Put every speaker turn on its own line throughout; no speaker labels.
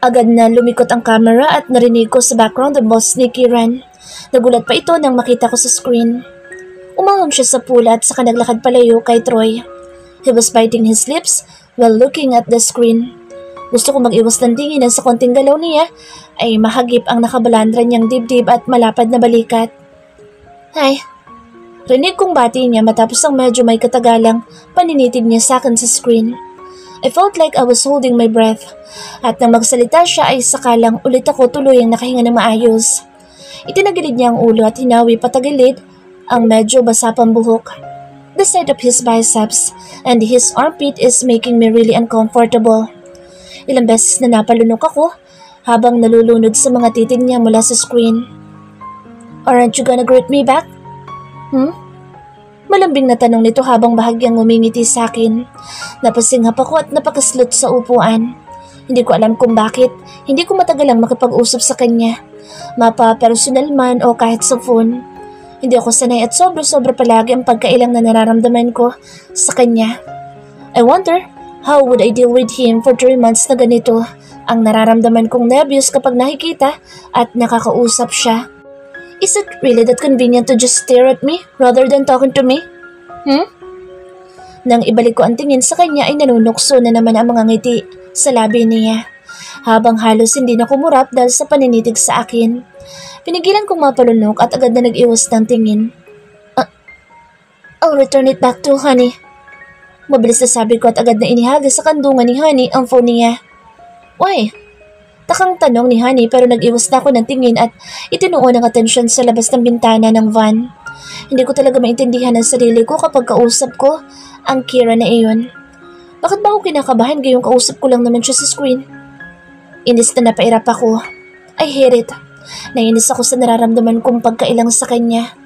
Agad na lumikot ang camera at narinig ko sa background ang boss ni Kieran. Nagulat pa ito nang makita ko sa screen. Umahon siya sa pool at saka naglakad palayo kay Troy. He was biting his lips while looking at the screen. Gusto ko mag-iwas ng tingin sa konting galaw niya ay mahagip ang nakabalandra niyang dibdib at malapad na balikat. Ay, rinig kong bati niya matapos ang medyo may katagalang paninitig niya sa akin sa screen. I felt like I was holding my breath at nang magsalita siya ay sakalang ulit ako tuluyang nakahinga ng maayos. Itinagilid niya ang ulo at hinawi patagilid ang medyo basa pang buhok. The sight of his biceps and his armpit is making me really uncomfortable. Ilang beses na napalunok ako habang nalulunod sa mga titig niya mula sa screen. Aren't you gonna greet me back? Malambing na tanong nito habang bahagyang ngumingiti sa akin. Napasinghap ako at napakaslot sa upuan. Hindi ko alam kung bakit. Hindi ko matagalang makipag-usap sa kanya. Mapa-personal man o kahit sa phone. Hindi ako sanay at sobra-sobra palagi ang pagkailang na nararamdaman ko sa kanya. I wonder, how would I deal with him for 3 months na ganito? Ang nararamdaman kong nervyos kapag nakikita at nakakausap siya. Is it really that convenient to just stare at me rather than talking to me? Nang ibalik ko ang tingin sa kanya ay nanunukso na naman ang mga ngiti sa labi niya. Habang halos hindi na kumurap dahil sa paninitig sa akin. Pinigilan kong mapalunok at agad na nag-iwas ng tingin. I'll return it back to Honey. Mabilis na sabi ko at agad na inihaga sa kandungan ni Honey ang phone niya. Why? Takang tanong ni Honey pero nag-iwas na ako ng tingin at itinuon ang atensyon sa labas ng bintana ng van. Hindi ko talaga maintindihan ang sarili ko kapag kausap ko ang Kira na iyon. Bakit ba ako kinakabahan gayong kausap ko lang naman siya sa screen? Inis na napairap ako. I hate it. Nainis ako sa nararamdaman kong pagkailang sa kanya.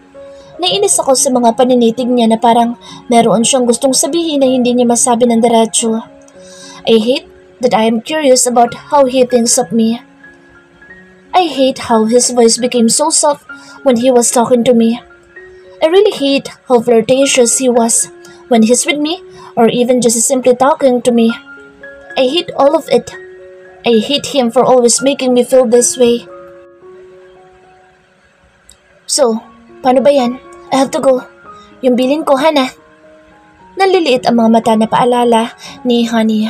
Nainis ako sa mga paninitig niya na parang meron siyang gustong sabihin na hindi niya masabi ng diretso. I hate that I am curious about how he thinks of me. I hate how his voice became so soft when he was talking to me. I really hate how flirtatious he was when he's with me or even just simply talking to me. I hate all of it. I hate him for always making me feel this way. So, paano ba yan? I have to go. Yung bilin ko, Hana. Naliliit ang mga mata na paalala ni Honey.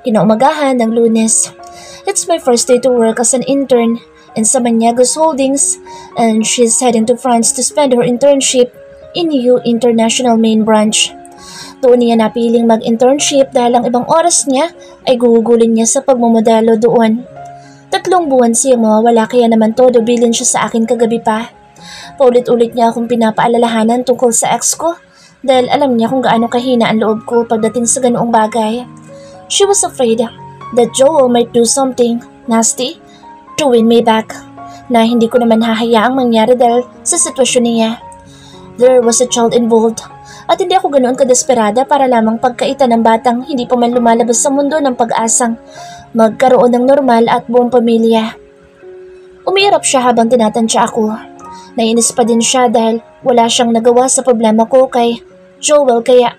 Kinaumagahan ng Lunes. It's my first day to work as an intern in Samaniegos Holdings and she's heading to France to spend her internship in EU International Main Branch. Doon niya napiling mag-internship dahil ang ibang oras niya ay gugugulin niya sa pagmamodelo doon. 3 buwan siyang mawawala kaya naman todo bilin siya sa akin kagabi pa. Paulit-ulit niya akong pinapaalalahanan tungkol sa ex ko dahil alam niya kung gaano kahina ang loob ko pagdating sa ganoong bagay. She was afraid that Joel might do something nasty to win me back na hindi ko naman hahayaang mangyari dahil sa sitwasyon niya. There was a child involved at hindi ako ganoon kadesperada para lamang pagkaitan ng batang hindi pa man lumalabas sa mundo ng pag-asang magkaroon ng normal at buong pamilya. Umiirap siya habang tinatansya ako. Nainis pa din siya dahil wala siyang nagawa sa problema ko kay Joel kaya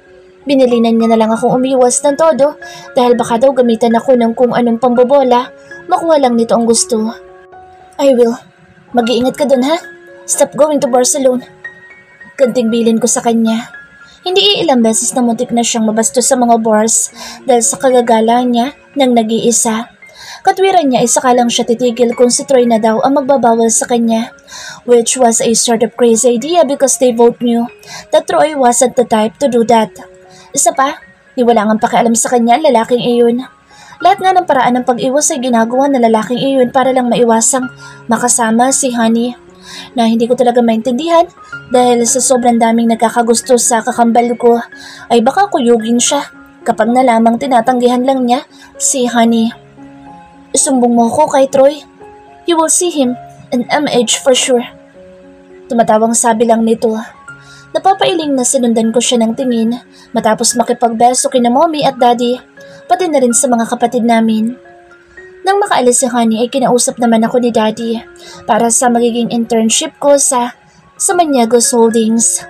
binilinan niya na lang akong umiwas ng todo dahil baka daw gamitan ako ng kung anong pambobola, makuha lang nito ang gusto. I will. Mag-iingat ka dun ha? Stop going to Barcelona. Ganting bilin ko sa kanya. Hindi ilang beses na muntik na siyang mabastos sa mga bars dahil sa kagagala niya ng nag-iisa. Katwiran niya ay saka lang siya titigil kung si Troy na daw ang magbabawal sa kanya, which was a sort of crazy idea because they both knew that Troy wasn't the type to do that. Isa pa, di wala ngang pakialam sa kanya ang lalaking iyon. Lahat nga ng paraan ng pag-iwas ay ginagawa ng lalaking iyon para lang maiwasang makasama si Honey, na hindi ko talaga maintindihan dahil sa sobrang daming nagkakagusto sa kakambal ko ay baka kuyugin siya kapag nalamang tinatanggihan lang niya si Honey. Isumbong mo ko kay Troy. You will see him in MH for sure. Tumatawang sabi lang nito. Napapailing na sinundan ko siya ng tingin matapos makipagbeso kina mommy at daddy, pati na rin sa mga kapatid namin. Nang makaalis si Honey ay kinausap naman ako ni Daddy para sa magiging internship ko sa Samaniegos Holdings.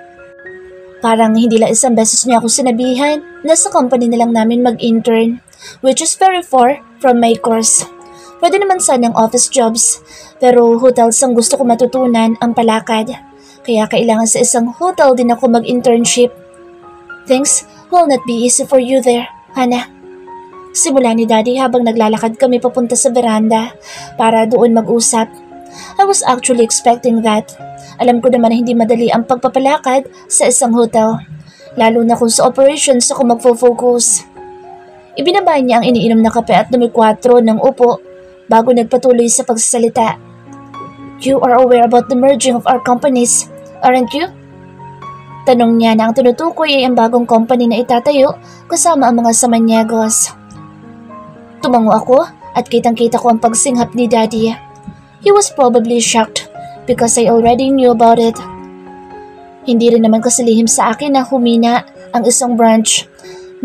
Parang hindi lang isang beses niya ako sinabihan na sa company na lang namin mag-intern, which is very far from my course. Pwede naman sanang office jobs, pero hotels ang gusto ko matutunan ang palakad. Kaya kailangan sa isang hotel din ako mag-internship. Things will not be easy for you there, Hana. Simula ni Daddy habang naglalakad kami papunta sa veranda para doon mag-usap. I was actually expecting that. Alam ko naman na hindi madali ang pagpapalakad sa isang hotel, lalo na kung sa operations ako magfo-focus. Ibinaba niya ang iniinom na kape at dumikwatro ng upo bago nagpatuloy sa pagsasalita. You are aware about the merging of our companies, aren't you? Tanong niya na ang tinutukoy ay ang bagong company na itatayo kasama ang mga Samaniegos. Tumango ako at kitang-kita ko ang pagsinghap ni Daddy. He was probably shocked because I already knew about it. Hindi rin naman kasi lihim sa akin na humina ang isang branch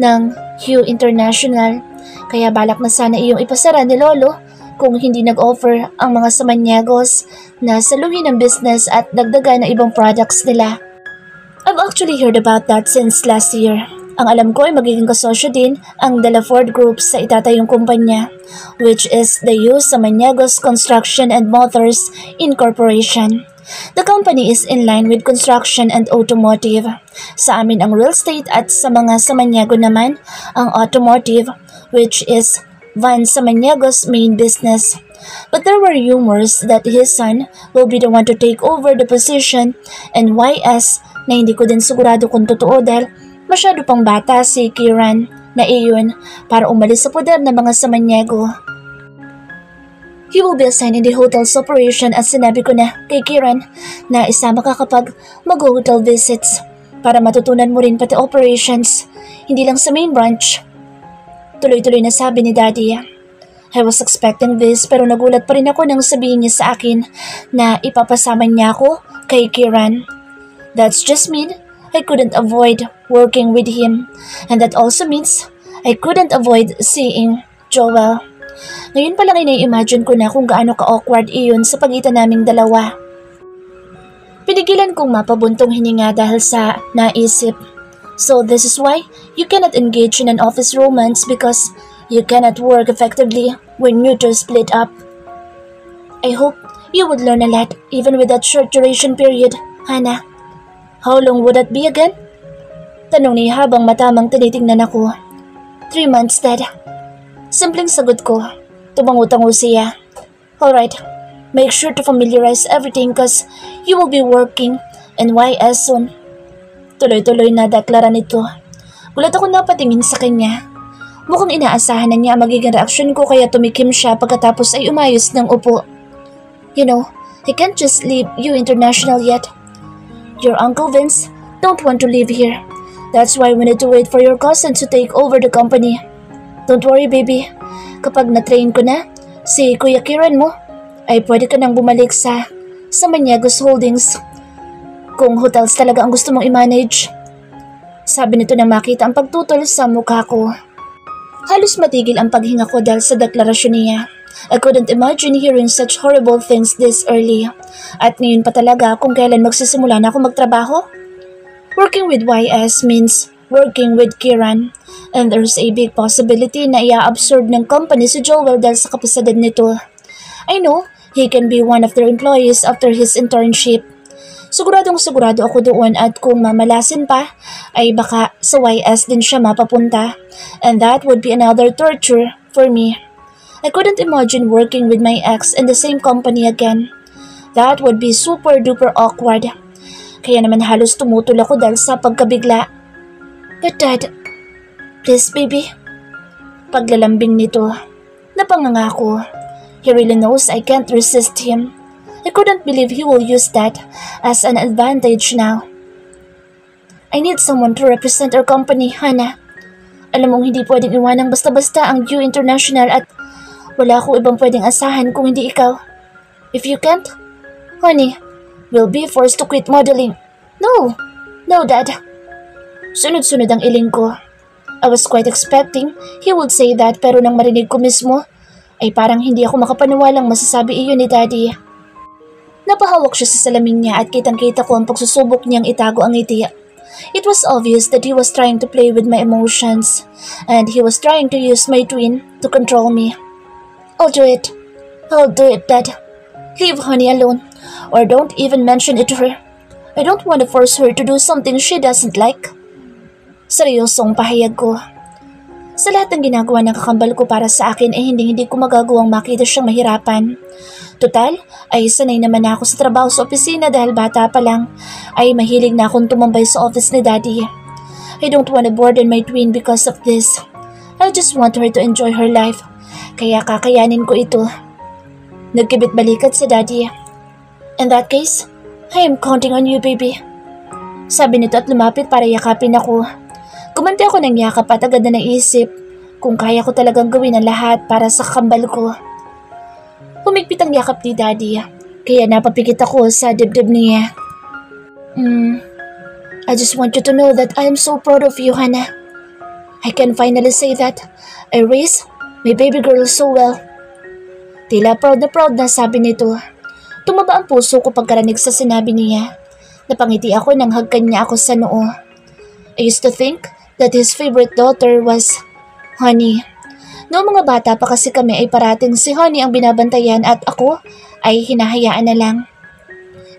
ng Hue International, kaya balak na sana iyong ipasara ni Lolo kung hindi nag-offer ang mga Samaniegos na saluhin ang business at dagdagan ng ibang products nila. I've actually heard about that since last year. Ang alam ko ay magiging kasosyo din ang De La Ford Group sa itatayong kumpanya, which is the Hue Samaniegos Construction and Motors Incorporation. The company is in line with construction and automotive. Sa amin ang real estate at sa mga Samaniego naman ang automotive, which is Van Samaniegos' main business. But there were rumors that his son will be the one to take over the position and YS na hindi ko din sigurado kung totoo dahil masyado pang bata si Kieran na iyon para umalis sa poder ng mga Samaniego. He will be assigned in the hotel's operation at sinabi ko na kay Kieran na isama ka kapag mag-hotel visits para matutunan mo rin pati operations, hindi lang sa main branch. Tuloy-tuloy na sabi ni Daddy. I was expecting this pero nagulat pa rin ako nang sabihin niya sa akin na ipapasama niya ako kay Kieran. That's just mean I couldn't avoid working with him, and that also means I couldn't avoid seeing Joel. Ngayon pa lang ay nai-imagine ko na kung gaano ka-awkward iyon sa pagitan naming dalawa. Pinigilan kong mapabuntong hininga dahil sa naisip. So this is why you cannot engage in an office romance because you cannot work effectively when you two split up. I hope you would learn a lot even with that short duration period, Hana. How long would that be again? Tanong niya habang matamang tinitingnan ako. 3 months, Dad. Simpleng sagot ko. Tumango-tango siya. Alright, make sure to familiarize everything cause you will be working in YS soon. Tuloy-tuloy na deklara nito. Gulat ako na patingin sa kanya. Mukhang inaasahan na niya ang magiging reaksyon ko kaya tumikim siya pagkatapos ay umayos ng upo. You know, I can't just leave you international yet. Your Uncle Vince don't want to live here. That's why we need to wait for your cousin to take over the company. Don't worry, baby. Kapag na-train ko na, si Kuya Kieran mo, ay pwede ka nang bumalik sa Samaniegos Holdings. Kung hotels talaga ang gusto mong i-manage. Sabi nito nang makita ang pagtutol sa mukha ko. Halos matigil ang paghinga ko dahil sa deklarasyon niya. I couldn't imagine hearing such horrible things this early. At ngayon pa talaga kung kailan magsisimula na ako magtrabaho. Working with YS means working with Kieran. And there's a big possibility na i-absorb ng company si Joel dahil sa kapasidad nito. I know he can be one of their employees after his internship. Siguradong sigurado ako doon at kung mamalasin pa, ay baka sa YS din siya mapapunta. And that would be another torture for me. I couldn't imagine working with my ex in the same company again. That would be super duper awkward. Kaya naman halos tumutol ako dahil sa pagkabigla. But Dad, please baby. Paglalambing nito, napangangako. He really knows I can't resist him. I couldn't believe he will use that as an advantage now. I need someone to represent our company, Hana. Alam mong hindi pwedeng iwanang basta-basta ang Hue International at wala akong ibang pwedeng asahan kung hindi ikaw. If you can't, honey, we'll be forced to quit modeling. No, Dad. Sunod-sunod ang iling ko. I was quite expecting he would say that pero nang marinig ko mismo, ay parang hindi ako makapaniwalang masasabi iyon ni Daddy. Napahawak siya sa salamin niya at kitang-kita ko ang pagsusubok niyang itago ang ngiti. It was obvious that he was trying to play with my emotions, and he was trying to use my twin to control me. I'll do it. I'll do it, Dad. Leave Honey alone, or don't even mention it to her. I don't want to force her to do something she doesn't like. Seryosong pahayag ko. Sa lahat ng ginagawa ng kakambal ko para sa akin ay hindi ko magagawang makita siyang mahirapan. Total, ay sanay naman ako sa trabaho sa opisina dahil bata pa lang ay mahilig na akong tumambay sa office ni Daddy. I don't want to burden my twin because of this. I just want her to enjoy her life, kaya kakayanin ko ito. Nagkibit balikat si Daddy. In that case, I am counting on you, baby. Sabi nito at lumapit para yakapin ako. Gumanti ako ng yakap at agad na naisip kung kaya ko talagang gawin ang lahat para sa kakambal ko. Humigpit ang yakap ni Daddy, kaya napapikit ako sa dibdib niya. I just want you to know that I am so proud of you, Hannah. I can finally say that I raised my baby girl so well. Tila proud na sabi nito. Tumaba ang puso ko pagkarinig sa sinabi niya. Napangiti ako nang hagkan niya ako sa noo. I used to think that his favorite daughter was Honey. Noong mga bata pa kasi kami ay parating si Honey ang binabantayan at ako ay hinahayaan na lang.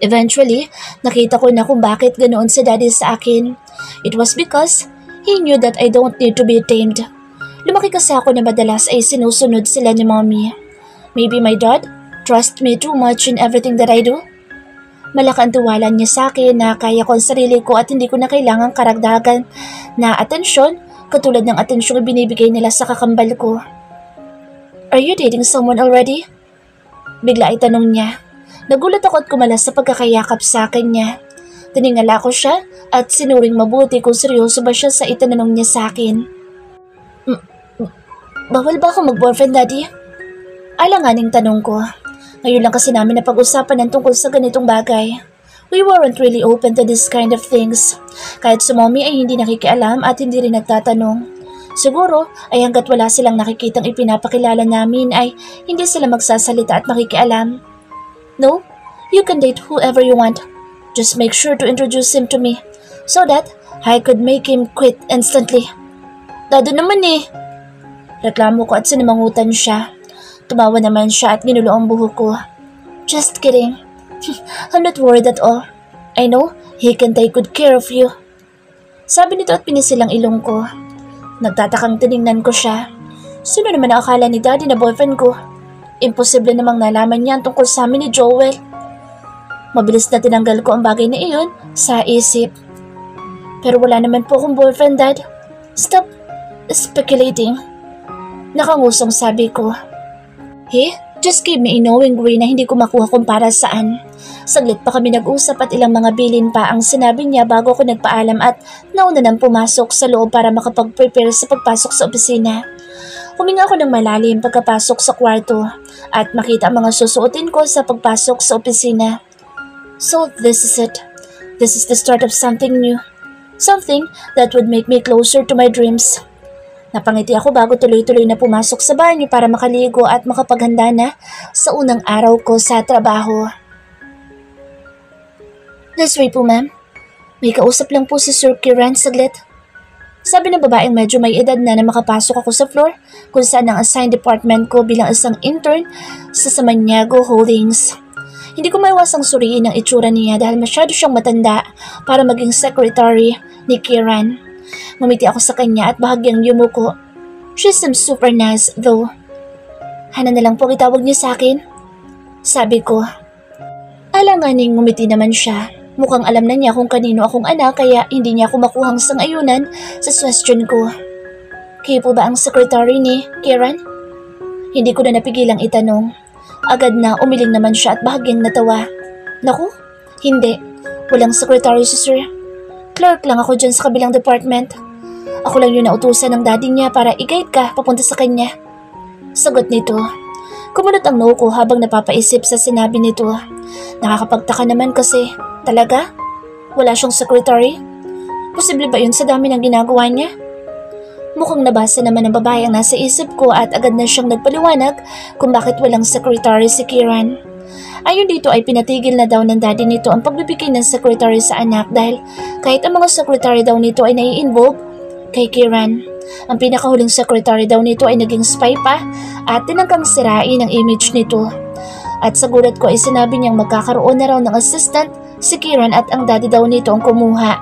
Eventually, nakita ko na kung bakit ganoon si Daddy sa akin. It was because he knew that I don't need to be tamed. Lumaki kasi ako na madalas ay sinusunod sila ni Mommy. Maybe my dad trusts me too much in everything that I do. Malaki ang tiwala niya sa akin na kaya ko ang sarili ko at hindi ko na kailangang karagdagan na atensyon katulad ng atensyong binibigay nila sa kakambal ko. Are you dating someone already? Bigla ay tanong niya. Nagulat ako at kumalas sa pagkakayakap sa akin niya. Tiningala ko siya at sinuring mabuti kung seryoso ba siya sa itanong niya sa akin. Bawal ba ako mag-boyfriend, Daddy? Alanganing tanong ko. Ngayon lang kasi namin napag-usapan ng tungkol sa ganitong bagay. We weren't really open to this kind of things. Kahit si Mommy ay hindi nakikialam at hindi rin nagtatanong. Siguro ay hanggat wala silang nakikitang ipinapakilala namin ay hindi sila magsasalita at makikialam. No, you can date whoever you want. Just make sure to introduce him to me so that I could make him quit instantly. Dado naman eh. Reklamo ko at sinamangutan siya. Tumawa naman siya at ginulo ang buhok ko. Just kidding. I'm not worried at all. I know he can take good care of you. Sabi nito at pinisil ang ilong ko. Nagtatakang tiningnan ko siya. Sino naman ang akala ni Daddy na boyfriend ko? Imposible namang nalaman niya ang tungkol sa amin ni Joel. Mabilis na tinanggal ko ang bagay na iyon sa isip. Pero wala naman po akong boyfriend, Dad. Stop speculating. Nakangusong sabi ko. Just give me a knowing grin na hindi ko makuha kung para saan. Saglit pa kami nag-usap at ilang mga bilin pa ang sinabi niya bago ako nagpaalam at nauna nang pumasok sa loob para makapag-prepare sa pagpasok sa opisina. Huminga ako ng malalim pagkapasok sa kwarto at makita ang mga susuotin ko sa pagpasok sa opisina. So this is it. This is the start of something new. Something that would make me closer to my dreams. Napangiti ako bago tuloy-tuloy na pumasok sa banyo para makaligo at makapaghanda na sa unang araw ko sa trabaho. This way po, ma'am. May kausap lang po si Sir Kiran saglit. Sabi ng babaeng medyo may edad na makapasok ako sa floor kung saan ang assigned department ko bilang isang intern sa Samaniago Holdings. Hindi ko maiwasang suriin ang itsura niya dahil masyado siyang matanda para maging secretary ni Kiran. Ngumiti ako sa kanya at bahagyang yumuko. She seems super nice though. Hana na lang po itawag niya sa akin. Sabi ko. Alanganing ngumiti naman siya. Mukhang alam na niya kung kanino akong anak kaya hindi niya ako makuhang sang-ayunan sa question ko. Kayo po ba ang secretary ni Kiran? Hindi ko na napigilang itanong. Agad na umiling naman siya at bahagyang natawa. Naku, hindi. Walang secretary si Sir. Clerk lang ako dyan sa kabilang department. Ako lang yung nautusan ng daddy niya para i-guide ka papunta sa kanya. Sagot nito. Kumunot ang noo ko habang napapaisip sa sinabi nito. Nakakapagtaka naman kasi, talaga? Wala siyang secretary? Posible ba yun sa dami ng ginagawa niya? Mukhang nabasa naman ng babae ang nasa isip ko at agad na siyang nagpaliwanag kung bakit walang secretary si Kieran. Ayon dito ay pinatigil na daw ng daddy nito ang pagbibigay ng secretary sa anak dahil kahit ang mga secretary daw nito ay nai-involve kay Kieran. Ang pinakahuling secretary daw nito ay naging spy pa at tinangkang sirain ang image nito. At sa gulat ko ay sinabi niyang magkakaroon na raw ng assistant si Kieran at ang daddy daw nito ang kumuha.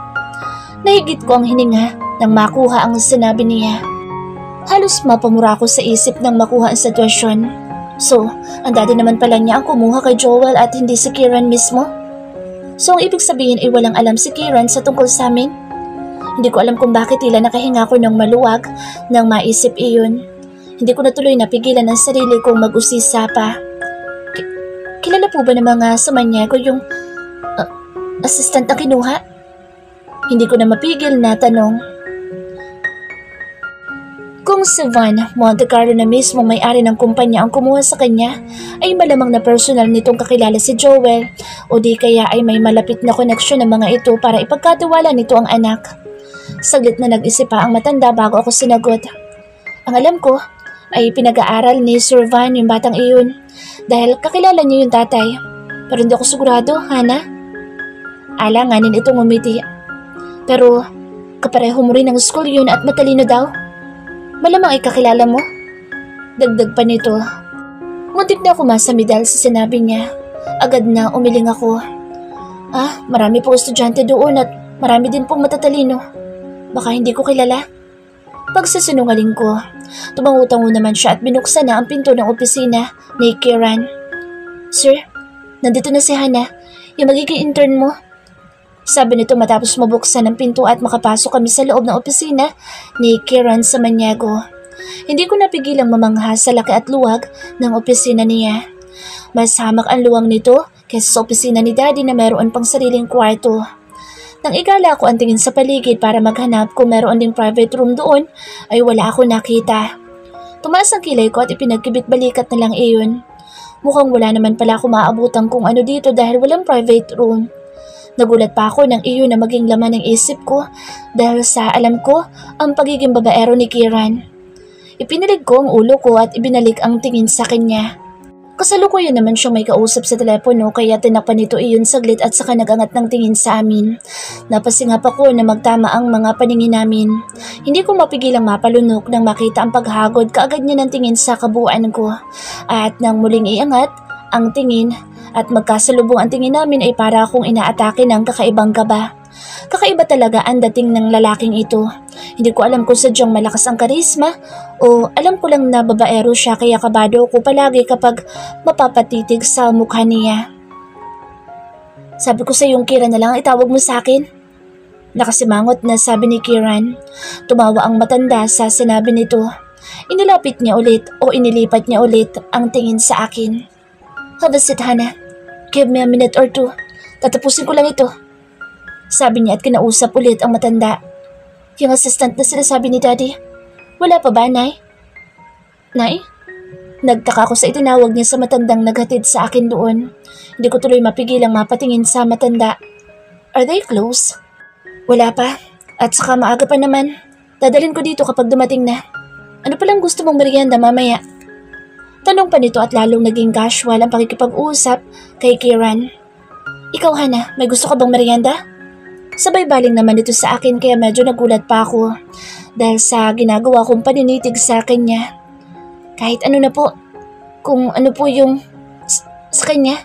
Nahigit ko ang hininga nang makuha ang sinabi niya. Halos mapamura ako sa isip nang makuha ang sitwasyon. So, ang daddy naman pala niya ang kumuha kay Joel at hindi si Kieran mismo? So, ang ibig sabihin ay walang alam si Kieran sa tungkol sa amin? Hindi ko alam kung bakit tila nakahinga ko ng maluwag nang maisip iyon. Hindi ko natuloy napigilan ang sarili kong mag-usisa pa. Kilala po ba ng mga Samaniego yung assistant na kinuha? Hindi ko na mapigil na tanong. Kung si Van Montecarlo na mismo may-ari ng kumpanya ang kumuha sa kanya, ay malamang na personal nitong kakilala si Joel o di kaya ay may malapit na koneksyon ng mga ito para ipagkatiwala nito ang anak. Saglit na nag-isip pa ang matanda bago ako sinagot. Ang alam ko ay pinag-aaral ni Sir Van yung batang iyon dahil kakilala niya yung tatay. Pero hindi ako sigurado, Hana. Alanganin itong umiti. Pero kapareho mo rin ng school yun at matalino daw. Malamang ay kakilala mo? Dagdag pa nito. Muntik na ako masami dahil sa sinabi niya. Agad na umiling ako. Marami pong estudyante doon at marami din pong matatalino. Baka hindi ko kilala. Pagsasinungaling ko, tumangutango naman siya at binuksan na ang pinto ng opisina ni Kieran. Sir, nandito na si Hana, yung magiging intern mo. Sabi nito matapos mabuksan ang pinto at makapasok kami sa loob ng opisina ni Kieran Samaniego. Hindi ko napigilang mamangha sa laki at luwag ng opisina niya. Mas hamak ang luwang nito kaysa sa opisina ni Daddy na meron pang sariling kwarto. Nang igala ko ang tingin sa paligid para maghanap kung meron ding private room doon, ay wala ako nakita. Tumaas ang kilay ko at ipinagkibit balikat na lang iyon. Mukhang wala naman pala ako maaabutan kung ano dito dahil walang private room. Nagulat pa ako nang iyon na maging laman ng isip ko dahil sa alam ko ang pagiging babaero ni Kieran. Ipinilig ko ang ulo ko at ibinalik ang tingin sa kanya. Kasalukuyan naman siyang may kausap sa telepono kaya tinakpan nito iyon saglit at saka nagangat ng tingin sa amin. Napasingap ako na magtama ang mga paningin namin. Hindi ko mapigilang mapalunok nang makita ang paghagod kaagad niya ng tingin sa kabuuan ko. At nang muling iangat ang tingin at magkasalubong ang tingin namin ay para akong inaatake ng kakaibang kaba. Kakaiba talaga ang dating ng lalaking ito. Hindi ko alam kung sadyang malakas ang karisma o alam ko lang na babaero siya kaya kabado ko palagi kapag mapapatitig sa mukha niya. Sabi ko sa iyong Kieran na lang itawag mo sa akin. Nakasimangot na sabi ni Kieran. Tumawa ang matanda sa sinabi nito. Inilapit niya ulit o inilipat niya ulit ang tingin sa akin. Have a seat, Hana. Give me a minute or two. Tatapusin ko lang ito. Sabi niya at kinausap ulit ang matanda. Yung assistant na sinasabi ni Daddy. Wala pa ba, Nay? Nay? Nagtaka ako sa itinawag niya sa matandang naghatid sa akin doon. Hindi ko tuloy mapigilang mapatingin sa matanda. Are they close? Wala pa. At saka maaga pa naman. Dadalhin ko dito kapag dumating na. Ano palang gusto mong merienda mamaya? Tanong pa nito at lalong naging casual ang pakikipag-usap kay Kieran. Ikaw, Hana, may gusto ka bang merienda? Sabay baling naman ito sa akin kaya medyo nagulat pa ako dahil sa ginagawa kong paninitig sa kanya. Kahit ano na po, kung ano po yung sa kanya,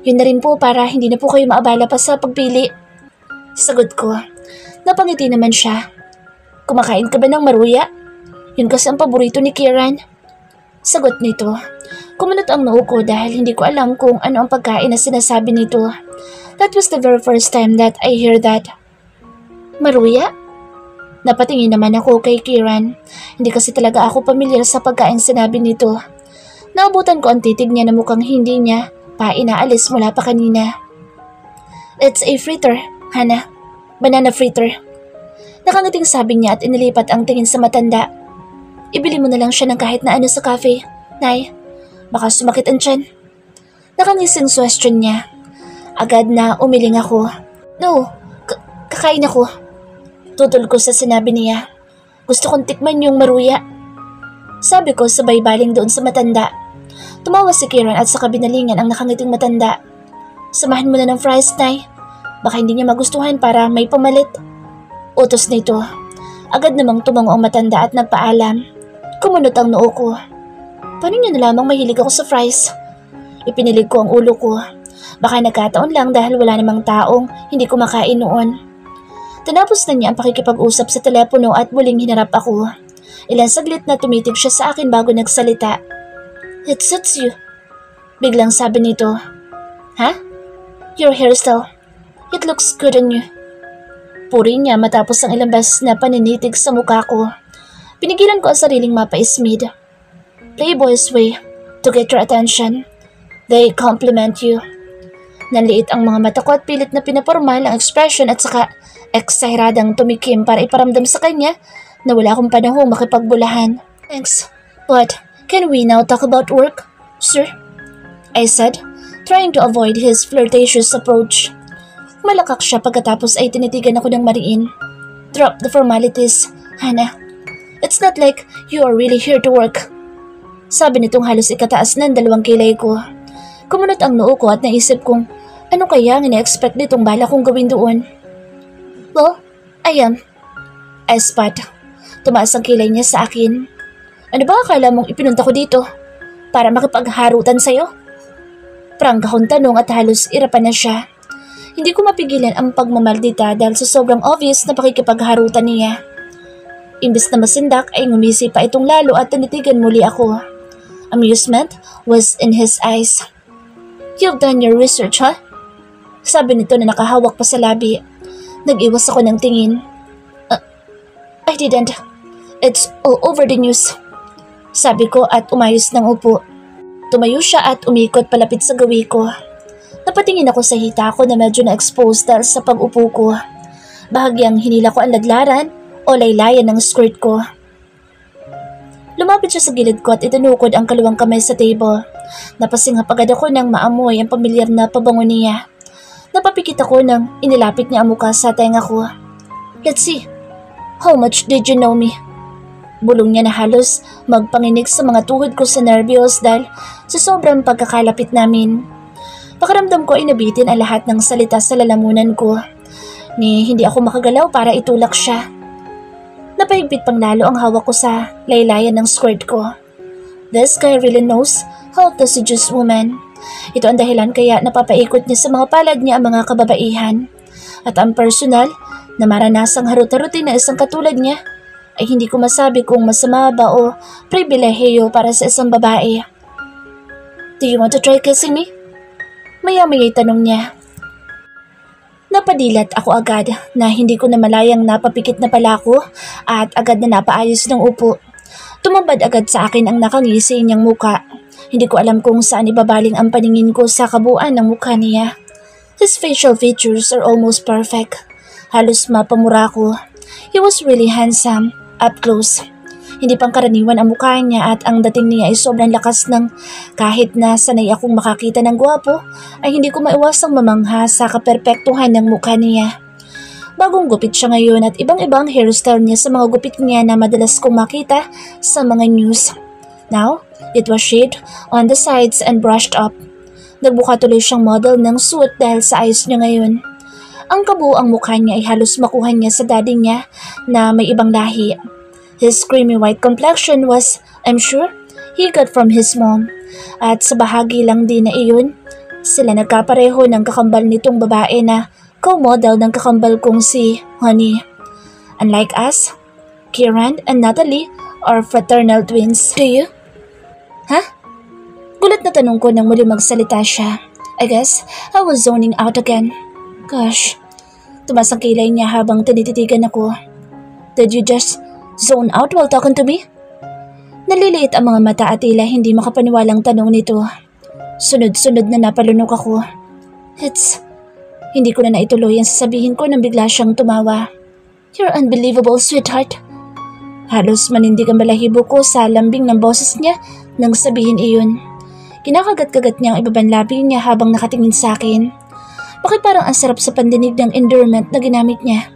yun na rin po para hindi na po kayo maabala pa sa pagpili. Sagot ko. Napangiti naman siya. Kumakain ka ba ng maruya? Yun kasi ang paborito ni Kieran. Sagot nito. Kumunot ang noo ko dahil hindi ko alam kung ano ang pagkain na sinasabi nito. That was the very first time that I hear that. Maruya? Napatingin naman ako kay Kieran. Hindi kasi talaga ako pamilyar sa pagkain sinabi nito. Naabutan ko ang titig niya na mukhang hindi niya pa inaalis mula pa kanina. It's a fritter, Hana. Banana fritter. Nakangiting sabi niya at inilipat ang tingin sa matanda. Ibili mo na lang siya ng kahit na ano sa cafe, Nay. Baka sumakit ang tiyan. Nakangising question niya. Agad na umiling ako. No, kakain ako. Tutol ko sa sinabi niya. Gusto kong tikman yung maruya. Sabi ko sabay baling doon sa matanda. Tumawa si Kieran at saka binalingan ang nakangiting matanda. Samahan mo na ng fries, Nay. Baka hindi niya magustuhan para may pamalit. Utos nito. Agad namang tumango ang matanda at nagpaalam. Kumunot ang noo ko. Paano niya na lamang mahilig ako sa fries? Ipinilig ko ang ulo ko. Baka nagkataon lang dahil wala namang taong hindi kumakain noon. Tinapos na niya ang pakikipag-usap sa telepono at muling hinarap ako. Ilang saglit na tumitig siya sa akin bago nagsalita. It suits you. Biglang sabi nito. Ha? Your hairstyle. It looks good on you. Puri niya matapos ang ilang beses na paninitig sa mukha ko. Pinigilan ko ang sariling mapaismid. Playboy's way to get your attention. They compliment you. Nanliit ang mga mata ko at pilit na pinapormal ang expression at saka eksahradang tumikim para iparamdam sa kanya na wala akong panahong makipagbulahan. Thanks, but can we now talk about work, sir? I said, trying to avoid his flirtatious approach. Malakak siya pagkatapos ay tinitigan ako ng mariin. Drop the formalities, Hannah. It's not like you are really here to work. Sabi nitong halos ikataas ng dalawang kilay ko. Kumunot ang noo ko at naisip kong ano kaya ang ina-expect nitong bala kong gawin doon. Well, I am. I spat. Tumaas ang kilay niya sa akin. Ano ba akala mong ipinunta ko dito? Para makipagharutan sa'yo? Prangka kong tanong at halos irapan na siya. Hindi ko mapigilan ang pagmamaldita dahil sa sobrang obvious na pakikipagharutan niya. Imbes na masindak ay ngumisi pa itong lalo at tinitigan muli ako. Amusement was in his eyes. You've done your research, huh? Sabi nito na nakahawak pa sa labi. Nag-iwas ako ng tingin. I didn't. It's all over the news. Sabi ko at umayos ng upo. Tumayo siya at umikot palapit sa gawi ko. Napatingin ako sa hita ko na medyo na-expose dahil sa pag-upo ko. Bahagyang hinila ko ang ladlaran o laylayan ng skirt ko. Lumapit siya sa gilid ko at itinukod ang kaliwang kamay sa table. Napasinghap agad ako nang maamoy ang pamilyar na pabango niya. Napapikit ako nang inilapit niya ang mukha sa tenga ko. Let's see. How much did you know me? Bulong niya na halos magpanginig sa mga tuhod ko sa nervyos dahil sa sobrang pagkakalapit namin. Pakiramdam ko ay nabitin ang lahat ng salita sa lalamunan ko. Ni hindi ako makagalaw para itulak siya. Napahigpit pang lalo ang hawak ko sa laylayan ng skirt ko. This guy really knows how to seduce women. Ito ang dahilan kaya napapaikot niya sa mga palad niya ang mga kababaihan. At ang personal na maranasang harut-harutin na isang katulad niya ay hindi ko masabi kung masama ba o pribilehiyo para sa isang babae. Do you want to try kissing me? Maya-maya'y tanong niya. Napadilat ako agad na hindi ko na malayang napapikit na pala ako at agad na napaayos ng upo. Tumambad agad sa akin ang nakangisi niyang muka. Hindi ko alam kung saan ibabaling ang paningin ko sa kabuuan ng mukha niya. His facial features are almost perfect. Halos mapamura ko. He was really handsome, up close. Hindi pang karaniwan ang mukha niya at ang dating niya ay sobrang lakas ng kahit na sanay akong makakita ng gwapo ay hindi ko maiwasang mamangha sa kaperpektuhan ng mukha niya. Bagong gupit siya ngayon at ibang-ibang hairstyle niya sa mga gupit niya na madalas kong makita sa mga news. Now, it was shaved on the sides and brushed up. Nagbuka tuloy siyang model ng suit dahil sa ayos niya ngayon. Ang kabuuang mukha niya ay halos makuha niya sa daddy niya na may ibang lahi. His creamy white complexion was, I'm sure, he got from his mom. At sa bahagi lang din na iyon, sila nagkapareho ng kakambal nitong babae na co-model ng kakambal kong si Honey. Unlike us, Kieran and Natalie are fraternal twins. Do you? Ha? Gulat na tanong ko nang muli magsalita siya. I guess I was zoning out again. Gosh, tumas ang kilay niya habang tinititigan ako. Did you just zone out while talking to me? Naliliit ang mga mata at tila hindi makapaniwalang tanong nito. Sunod-sunod na napalunok ako. Hindi ko na naituloy ang sasabihin ko nang bigla siyang tumawa. You're unbelievable, sweetheart. Halos manindig ang balahibo ko sa lambing ng boses niya nang sabihin iyon. Kinakagat-kagat niya ang ibabang labi niya habang nakatingin sa akin. Bakit parang ang sarap sa pandinig ng endearment na ginamit niya?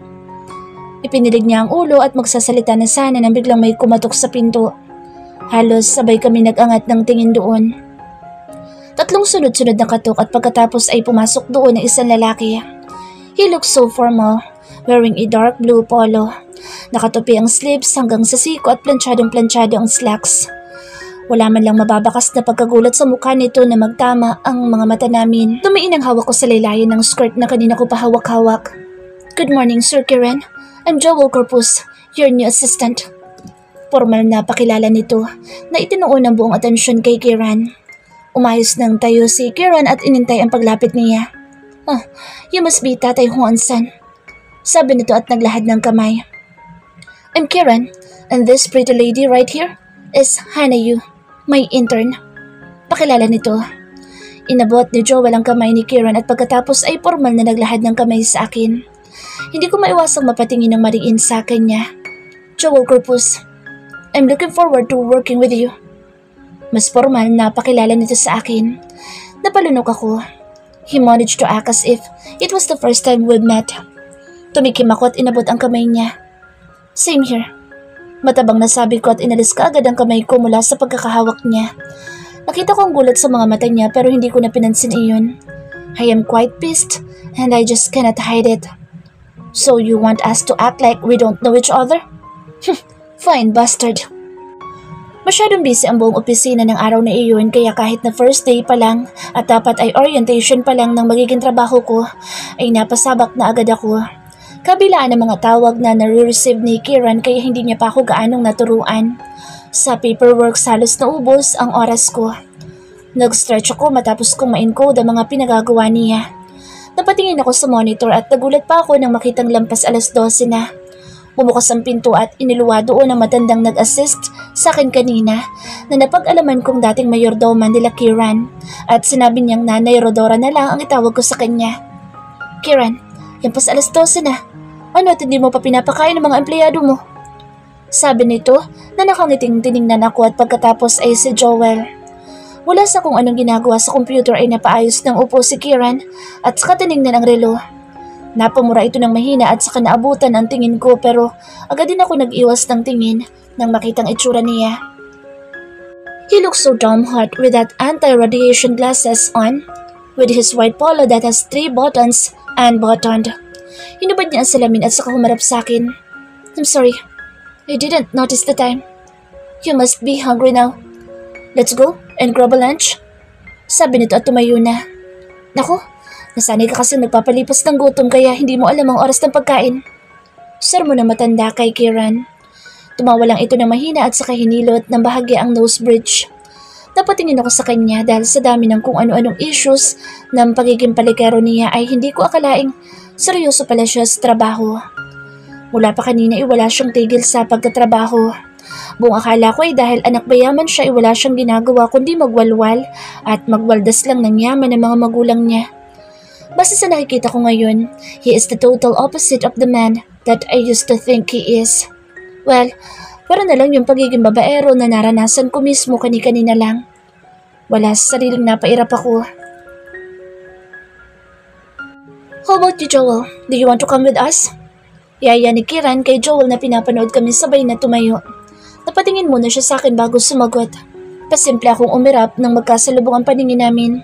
Ipinilig niya ang ulo at magsasalita na sana nang biglang may kumatok sa pinto. Halos sabay kami nag-angat ng tingin doon. 3 sunod-sunod na katok at pagkatapos ay pumasok doon ang isang lalaki. He looked so formal, wearing a dark blue polo. Nakatupi ang sleeves hanggang sa siko at planchadong-planchado ang slacks. Wala man lang mababakas na pagkagulat sa mukha nito na magtama ang mga mata namin. Tumiin ang hawak ko sa laylayan ng skirt na kanina ko pahawak-hawak. Good morning, Sir Kiran. I'm Joel Corpus, your new assistant. Formal na pakilala nito na itinuon ang buong atensyon kay Kiran. Umayos ng tayo si Kiran at inintay ang paglapit niya. You must be Tatay Juan-san. Sabi nito at naglahad ng kamay. I'm Kiran, and this pretty lady right here is Hanayu, my intern. Pakilala nito. Inabot ni Joel ang kamay ni Kiran at pagkatapos ay formal na naglahad ng kamay sa akin. Hindi ko maiwasang mapatingin ng mariin sa kanya. Joel Corpus, I'm looking forward to working with you. Mas formal na pakilala nito sa akin. Napalunok ako. He managed to act as if it was the first time we've met. Tumikim ako at inabot ang kamay niya. Same here. Matabang nasabi ko at inalis kaagad ang kamay ko mula sa pagkakahawak niya. Nakita ko ang gulat sa mga mata niya pero hindi ko na pinansin iyon. I am quite pissed and I just cannot hide it. So you want us to act like we don't know each other? Fine, bastard. Masyadong busy ang buong opisina ng araw na iyon kaya kahit na first day pa lang at dapat ay orientation pa lang ng magiging trabaho ko ay napasabak na agad ako. Kabilaan ng mga tawag na nare-receive ni Kiran kaya hindi niya pa ako gaanong naturuan. Sa paperwork halos naubos ang oras ko. Nag-stretch ako matapos kong ma-encode ang mga pinagagawa niya. Napatingin ako sa monitor at nagulat pa ako nang makitang lampas 12:00 na. Bumukas ang pinto at iniluwa doon ang matandang nag-assist sa akin kanina na napag-alaman kong dating mayordoman nila Kiran at sinabi niyang Nanay Rodora na lang ang itawag ko sa kanya. Kiran, lampas 12:00 na. Ano at hindi mo pa pinapakain ng mga empleyado mo? Sabi nito na nakangiting tiningnan ako at pagkatapos ay si Joel. Wala sa kung anong ginagawa sa computer ay napaayos ng upo si Kiran at saka tiningnan ang relo. Napamura ito ng mahina at saka naabutan ang tingin ko pero agad din ako nag-iwas ng tingin nang makitang itsura niya. He looks so damn hot with that anti-radiation glasses on, with his white polo that has 3 buttons unbuttoned. Hinubad niya ang salamin at saka humarap sa akin. I'm sorry, I didn't notice the time. You must be hungry now. Let's go and grab a lunch. Sabi nito at tumayo na. Naku, nasanay ka kasi nagpapalipas ng gutom kaya hindi mo alam ang oras ng pagkain. Sermo na matanda kay Kiran. Tumawa lang ito ng mahina at saka hinilot ng bahagya ang nose bridge. Napatingin ako sa kanya dahil sa dami ng kung ano-anong issues ng pagiging palikero niya ay hindi ko akalaing seryoso pala siya sa trabaho. Mula pa kanina ay wala siyang tigil sa pagtatrabaho. Buong akala ko ay dahil anak bayaman siya ay wala siyang ginagawa kundi magwalwal at magwaldas lang ng yaman ng mga magulang niya. Basta sa nakikita ko ngayon, he is the total opposite of the man that I used to think he is. Well, para na lang yung pagiging babaero na naranasan ko mismo kani-kanina lang. Wala sa sariling napairap ako. How about you, Joel? Do you want to come with us? Yaya ni Kiran kay Joel na pinapanood kami sabay na tumayo. Napatingin muna siya sa akin bago sumagot. Pasimple akong umirap nang magkasalubong ang paningin namin.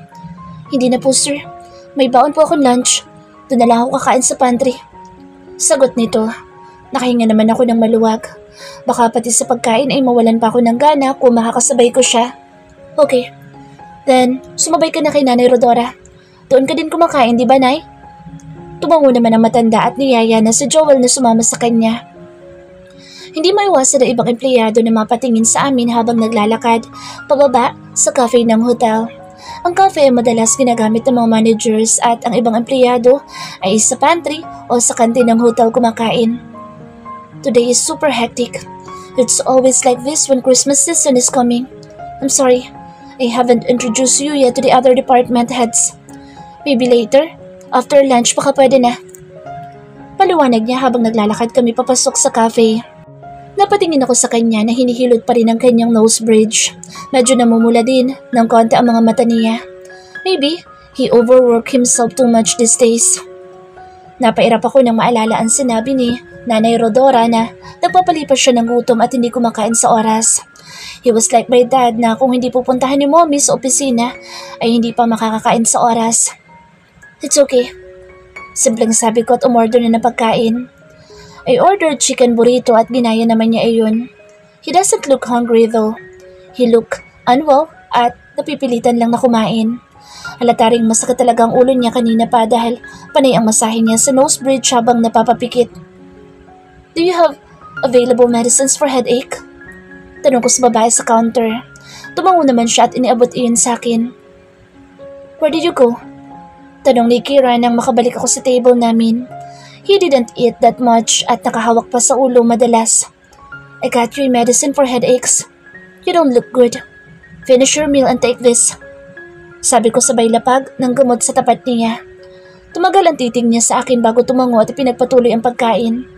Hindi na po, sir. May baon po akong lunch. Doon na lang ako kakain sa pantry. Sagot nito. Nakahinga naman ako ng maluwag. Baka pati sa pagkain ay mawalan pa ako ng gana kung makakasabay ko siya. Okay. Then, sumabay ka na kay Nanay Rodora. Doon ka din kumakain, di ba, Nay? Tumango naman ang matanda at niyaya na si Joel na sumama sa kanya. Hindi maiwasan na ibang empleyado na mapatingin sa amin habang naglalakad pababa sa cafe ng hotel. Ang cafe ay madalas ginagamit ng mga managers at ang ibang empleyado ay sa pantry o sa kantin ng hotel kumakain. Today is super hectic. It's always like this when Christmas season is coming. I'm sorry, I haven't introduced you yet to the other department heads. Maybe later, after lunch baka pwede na. Paliwanag niya habang naglalakad kami papasok sa cafe. Napatingin ako sa kanya na hinihilot pa rin ang kanyang nose bridge. Medyo namumula din ng konti ang mga mata niya. Maybe he overworked himself too much these days. Napairap ako nang maalala ang sinabi ni Nanay Rodora na nagpapalipas siya ng gutom at hindi kumakain sa oras. He was like my dad na kung hindi pupuntahan ni mommy sa opisina ay hindi pa makakakain sa oras. It's okay. Simpleng sabi ko at umorder na ng pagkain. I ordered chicken burrito at ginaya naman niya iyon. He doesn't look hungry though. He look unwell at napipilitan lang na kumain. Halata ring masakit talaga ang ulo niya kanina pa dahil panay ang masahe niya sa nose bridge habang napapapikit. Do you have available medicines for headache? Tanong ko sa babae sa counter. Tumango naman siya at iniabot iyon sa akin. Where did you go? Tanong ni Kira nang makabalik ako sa table namin. He didn't eat that much at nakahawak pa sa ulo madalas. I got your medicine for headaches. You don't look good. Finish your meal and take this. Sabi ko sabay lapag ng gamot sa tapat niya. Tumagal ang titig niya sa akin bago tumango at pinagpatuloy ang pagkain.